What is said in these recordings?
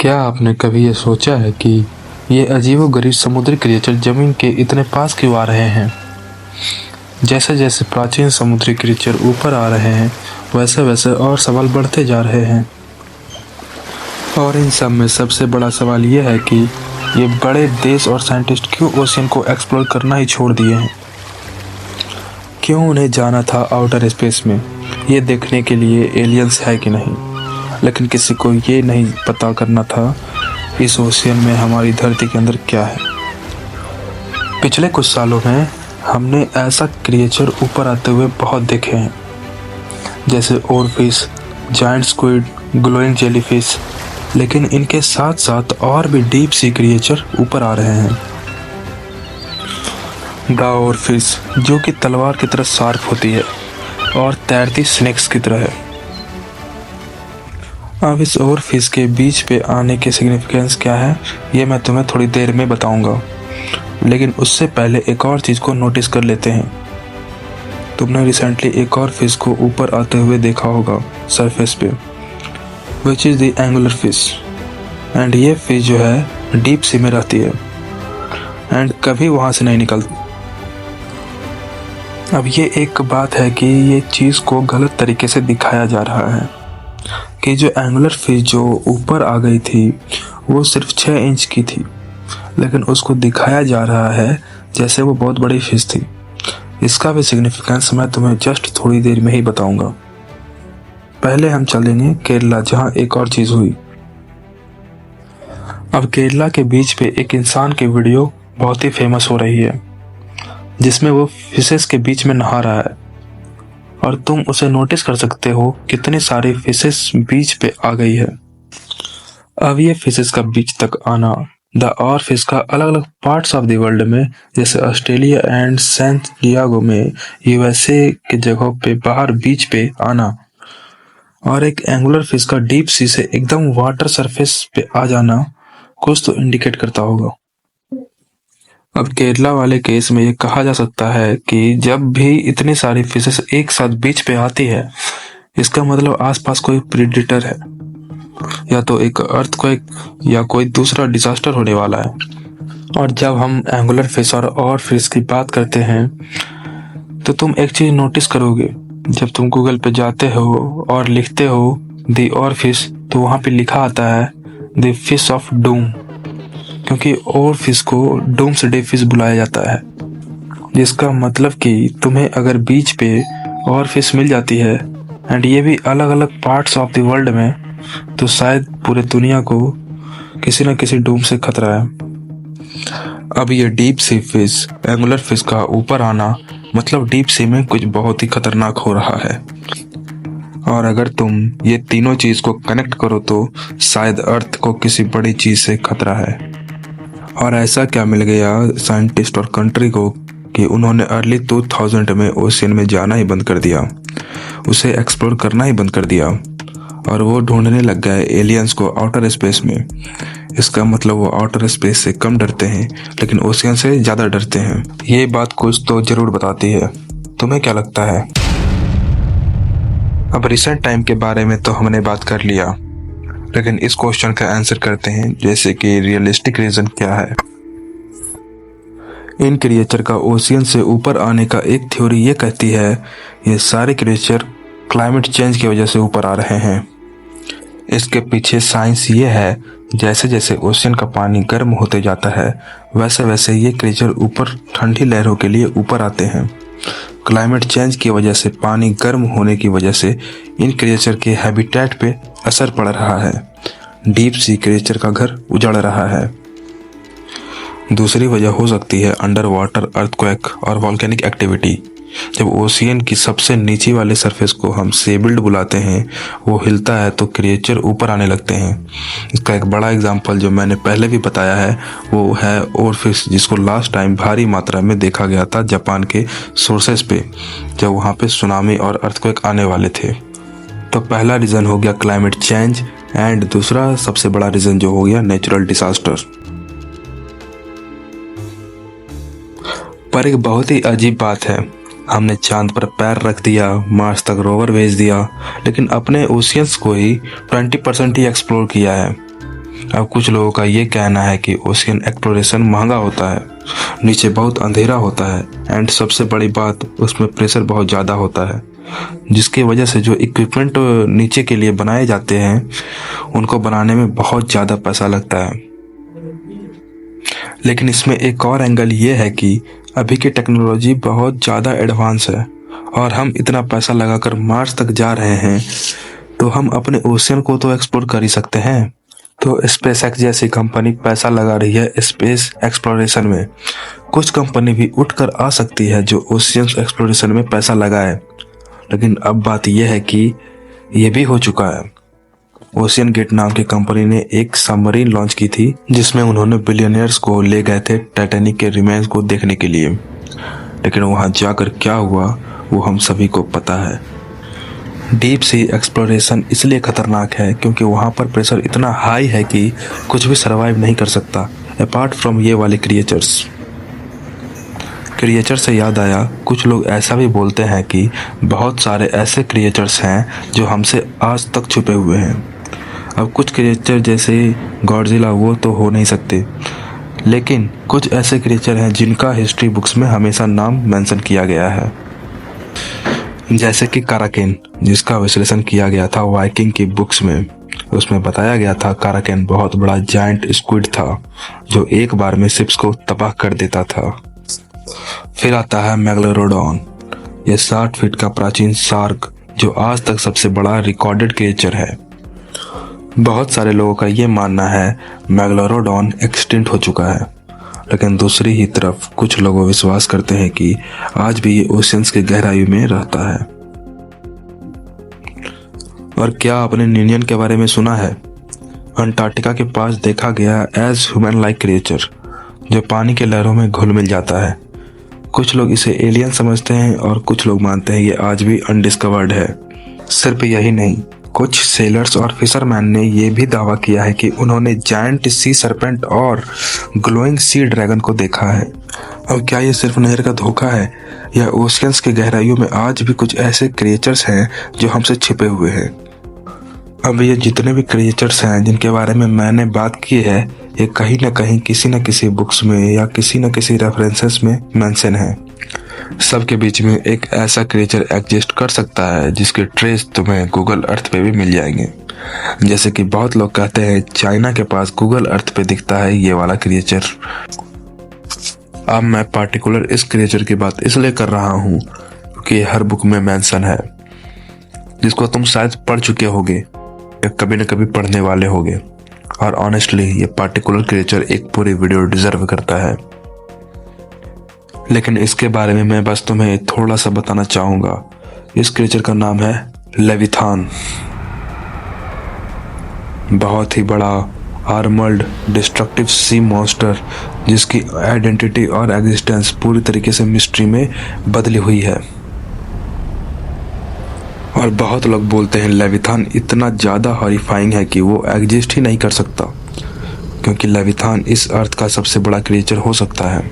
क्या आपने कभी ये सोचा है कि ये अजीबोगरीब समुद्री क्रिएचर जमीन के इतने पास क्यों आ रहे हैं? जैसे जैसे प्राचीन समुद्री क्रिएचर ऊपर आ रहे हैं, वैसे वैसे और सवाल बढ़ते जा रहे हैं। और इन सब में सबसे बड़ा सवाल ये है कि ये बड़े देश और साइंटिस्ट क्यों ओशियन को एक्सप्लोर करना ही छोड़ दिए हैं? क्यों उन्हें जाना था आउटर स्पेस में ये देखने के लिए एलियंस है कि नहीं, लेकिन किसी को ये नहीं पता करना था इस ओशियन में हमारी धरती के अंदर क्या है। पिछले कुछ सालों में हमने ऐसा क्रिएचर ऊपर आते हुए बहुत देखे हैं, जैसे oarfish, giant squid, glowing jellyfish, लेकिन इनके साथ साथ और भी डीप सी क्रिएचर ऊपर आ रहे हैं। द ओरफिश, जो कि तलवार की तरह शार्प होती है और तैरती स्नेक्स की तरह है। अब इस ओरफिश के बीच पे आने की सिग्निफिकेंस क्या है ये मैं तुम्हें थोड़ी देर में बताऊंगा, लेकिन उससे पहले एक और चीज़ को नोटिस कर लेते हैं। तुमने रिसेंटली एक और फिश को ऊपर आते हुए देखा होगा सरफेस पे, which is the angular fish. And ये फिश जो है डीप सी में रहती है एंड कभी वहाँ से नहीं निकलती। अब ये एक बात है कि ये चीज़ को गलत तरीके से दिखाया जा रहा है कि जो एंगुलर फिश जो ऊपर आ गई थी वो सिर्फ 6 इंच की थी, लेकिन उसको दिखाया जा रहा है जैसे वो बहुत बड़ी फिश थी। इसका भी सिग्निफिकेंस मैं तुम्हें जस्ट थोड़ी देर में ही बताऊंगा। पहले हम चलेंगे केरला, जहां एक और चीज़ हुई। अब केरला के बीच पे एक इंसान की वीडियो बहुत ही फेमस हो रही है, जिसमें वो फिशेस के बीच में नहा रहा है और तुम उसे नोटिस कर सकते हो कितनी सारी फिशेस बीच पे आ गई है। अब ये फिशेस का बीच तक आना द और फिश का अलग अलग पार्ट्स ऑफ द वर्ल्ड में, जैसे ऑस्ट्रेलिया एंड सैन डिएगो में यूएसए के जगहों पे बाहर बीच पे आना, और एक एंगुलर फिश का डीप सी से एकदम वाटर सरफेस पे आ जाना कुछ तो इंडिकेट करता होगा। अब केरला वाले केस में ये कहा जा सकता है कि जब भी इतनी सारी फिशेस एक साथ बीच पे आती है, इसका मतलब आसपास कोई प्रेडेटर है, या तो एक अर्थक्वेक या कोई दूसरा डिजास्टर होने वाला है। और जब हम एंगुलर फिश और फिश की बात करते हैं तो तुम एक चीज नोटिस करोगे, जब तुम गूगल पे जाते हो और लिखते हो द और फिश, तो वहां पे लिखा आता है द फिश ऑफ डूम, क्योंकि और फिश को डूम्सडे फिश बुलाया जाता है, जिसका मतलब कि तुम्हें अगर बीच पे और फिश मिल जाती है एंड ये भी अलग अलग पार्ट्स ऑफ द वर्ल्ड में, तो शायद पूरे दुनिया को किसी न किसी डूम से खतरा है। अब ये deep sea fish, angular fish का ऊपर आना मतलब डीप सी में कुछ बहुत ही खतरनाक हो रहा है। और अगर तुम ये तीनों चीज को कनेक्ट करो तो शायद अर्थ को किसी बड़ी चीज से खतरा है। और ऐसा क्या मिल गया साइंटिस्ट और कंट्री को कि उन्होंने अर्ली 2000 में ओशियन में जाना ही बंद कर दिया, उसे एक्सप्लोर करना ही बंद कर दिया, और वो ढूंढने लग गए एलियंस को आउटर स्पेस में। इसका मतलब वो आउटर स्पेस से कम डरते हैं, लेकिन ओशियन से ज़्यादा डरते हैं। ये बात कुछ तो जरूर बताती है। तुम्हें क्या लगता है? अब रिसेंट टाइम के बारे में तो हमने बात कर लिया, लेकिन इस क्वेश्चन का आंसर करते हैं, जैसे कि रियलिस्टिक रीजन क्या है। इन क्रिएचर का ओशियन से ऊपर आने का एक थ्योरी ये कहती है ये सारे क्रिएचर क्लाइमेट चेंज की वजह से ऊपर आ रहे हैं। इसके पीछे साइंस ये है, जैसे जैसे ओशियन का पानी गर्म होते जाता है वैसे वैसे ये क्रिएचर ऊपर ठंडी लहरों के लिए ऊपर आते हैं। क्लाइमेट चेंज की वजह से पानी गर्म होने की वजह से इन क्रिएचर के हैबिटेट पे असर पड़ रहा है। डीप सी क्रिएचर का घर उजड़ रहा है। दूसरी वजह हो सकती है अंडर वाटर अर्थक्वेक और वॉल्केनिक एक्टिविटी। जब ओशियन की सबसे नीचे वाले सरफेस को हम सेबिल्ड बुलाते हैं, वो हिलता है तो क्रिएचर ऊपर आने लगते हैं। इसका एक बड़ा एग्जांपल जो मैंने पहले भी बताया है वो है ओरफिश, जिसको लास्ट टाइम भारी मात्रा में देखा गया था जापान के सोर्सेस पे, जब वहाँ पे सुनामी और अर्थक्वेक आने वाले थे। तो पहला रीज़न हो गया क्लाइमेट चेंज, एंड दूसरा सबसे बड़ा रीज़न जो हो गया नेचुरल डिजास्टर। पर एक बहुत ही अजीब बात है, हमने चांद पर पैर रख दिया, मार्स तक रोवर भेज दिया, लेकिन अपने ओशियंस को ही 20% ही एक्सप्लोर किया है। अब कुछ लोगों का ये कहना है कि ओशियन एक्सप्लोरेशन महंगा होता है, नीचे बहुत अंधेरा होता है एंड सबसे बड़ी बात उसमें प्रेशर बहुत ज़्यादा होता है, जिसकी वजह से जो इक्विपमेंट नीचे के लिए बनाए जाते हैं उनको बनाने में बहुत ज़्यादा पैसा लगता है। लेकिन इसमें एक और एंगल ये है कि अभी की टेक्नोलॉजी बहुत ज़्यादा एडवांस है और हम इतना पैसा लगाकर मार्स तक जा रहे हैं तो हम अपने ओशियन को तो एक्सप्लोर कर ही सकते हैं। तो स्पेसएक्स जैसी कंपनी पैसा लगा रही है स्पेस एक्सप्लोरेशन में। कुछ कंपनी भी उठकर आ सकती है जो ओशियन एक्सप्लोरेशन में पैसा लगाए। लेकिन अब बात यह है कि ये भी हो चुका है। ओशियन गेट नाम की कंपनी ने एक सबमरीन लॉन्च की थी जिसमें उन्होंने बिलियनियर्स को ले गए थे टाइटैनिक के रिमेन्स को देखने के लिए। लेकिन वहां जाकर क्या हुआ वो हम सभी को पता है। डीप सी एक्सप्लोरेशन इसलिए खतरनाक है क्योंकि वहां पर प्रेशर इतना हाई है कि कुछ भी सरवाइव नहीं कर सकता अपार्ट फ्रॉम ये वाले क्रिएचर से याद आया, कुछ लोग ऐसा भी बोलते हैं कि बहुत सारे ऐसे क्रिएचर्स हैं जो हमसे आज तक छुपे हुए हैं। अब कुछ क्रिएचर जैसे गॉडजिला वो तो हो नहीं सकते, लेकिन कुछ ऐसे क्रिएचर हैं जिनका हिस्ट्री बुक्स में हमेशा नाम मेंशन किया गया है, जैसे कि काराकेन, जिसका विश्लेषण किया गया था वाइकिंग की बुक्स में। उसमें बताया गया था काराकेन बहुत बड़ा जायंट स्क्विड था जो एक बार में शिप्स को तबाह कर देता था। फिर आता है मेगलोरोडॉन, ये 60 फीट का प्राचीन शार्क जो आज तक सबसे बड़ा रिकॉर्डेड क्रिएचर है। बहुत सारे लोगों का ये मानना है मेगलोरोडॉन एक्सटिंक्ट हो चुका है, लेकिन दूसरी ही तरफ कुछ लोग विश्वास करते हैं कि आज भी ये ओशियंस के गहराई में रहता है। और क्या आपने निनियन के बारे में सुना है? अंटार्कटिका के पास देखा गया एज ह्यूमन लाइक क्रिएचर जो पानी के लहरों में घुल मिल जाता है। कुछ लोग इसे एलियन समझते हैं और कुछ लोग मानते हैं ये आज भी अनडिस्कवर्ड है। सिर्फ यही नहीं, कुछ सेलर्स और फिशरमैन ने यह भी दावा किया है कि उन्होंने जायंट सी सरपेंट और ग्लोइंग सी ड्रैगन को देखा है। अब क्या ये सिर्फ नजर का धोखा है या ओशियंस के गहराइयों में आज भी कुछ ऐसे क्रिएचर्स हैं जो हमसे छिपे हुए हैं? अब ये जितने भी क्रिएचर्स हैं जिनके बारे में मैंने बात की है, ये कहीं ना कहीं किसी न किसी बुक्स में या किसी न किसी रेफरेंसेस में मेंशन है। सबके बीच में एक ऐसा क्रिएचर एग्जिस्ट कर सकता है जिसके ट्रेस तुम्हें गूगल अर्थ पे भी मिल जाएंगे। जैसे कि बहुत लोग कहते हैं चाइना के पास गूगल अर्थ पे दिखता है ये वाला क्रिएचर। अब मैं पार्टिकुलर इस क्रिएचर की बात इसलिए कर रहा हूँ क्योंकि हर बुक में मेंशन है, जिसको तुम शायद पढ़ चुके होगे या कभी न कभी पढ़ने वाले होगे। और ऑनेस्टली ये पार्टिकुलर क्रिएचर एक पूरी वीडियो डिजर्व करता है। लेकिन इसके बारे में मैं बस तुम्हें थोड़ा सा बताना चाहूंगा। इस क्रिएचर का नाम है लेविथान। बहुत ही बड़ा आर्मर्ड डिस्ट्रक्टिव सी मॉन्स्टर जिसकी आइडेंटिटी और एग्जिस्टेंस पूरी तरीके से मिस्ट्री में बदली हुई है। और बहुत लोग बोलते हैं लेविथान इतना ज़्यादा हॉरिफाइंग है कि वो एग्जिस्ट ही नहीं कर सकता, क्योंकि लेविथान इस अर्थ का सबसे बड़ा क्रिएचर हो सकता है।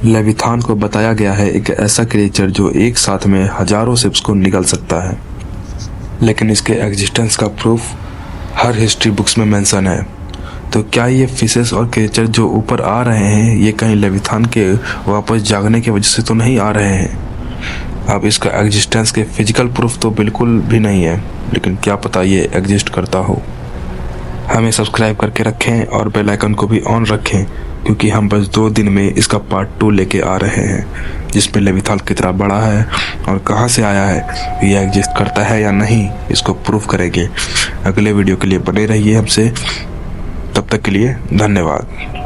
लेविथान को बताया गया है एक ऐसा क्रिएचर जो एक साथ में हजारों शिप्स को निगल सकता है, लेकिन इसके एग्जिस्टेंस का प्रूफ हर हिस्ट्री बुक्स में मेंशन है। तो क्या ये फिशेस और क्रिएचर जो ऊपर आ रहे हैं ये कहीं लेविथान के वापस जागने की वजह से तो नहीं आ रहे हैं? अब इसका एग्जिस्टेंस के फिजिकल प्रूफ तो बिल्कुल भी नहीं है, लेकिन क्या पता ये एग्जिस्ट करता हो। हमें सब्सक्राइब करके रखें और बेल आइकन को भी ऑन रखें, क्योंकि हम बस 2 दिन में इसका पार्ट 2 लेके आ रहे हैं, जिसमें लेविथान कितना बड़ा है और कहाँ से आया है, ये एग्जिस्ट करता है या नहीं, इसको प्रूफ करेंगे। अगले वीडियो के लिए बने रहिए हमसे। तब तक के लिए धन्यवाद।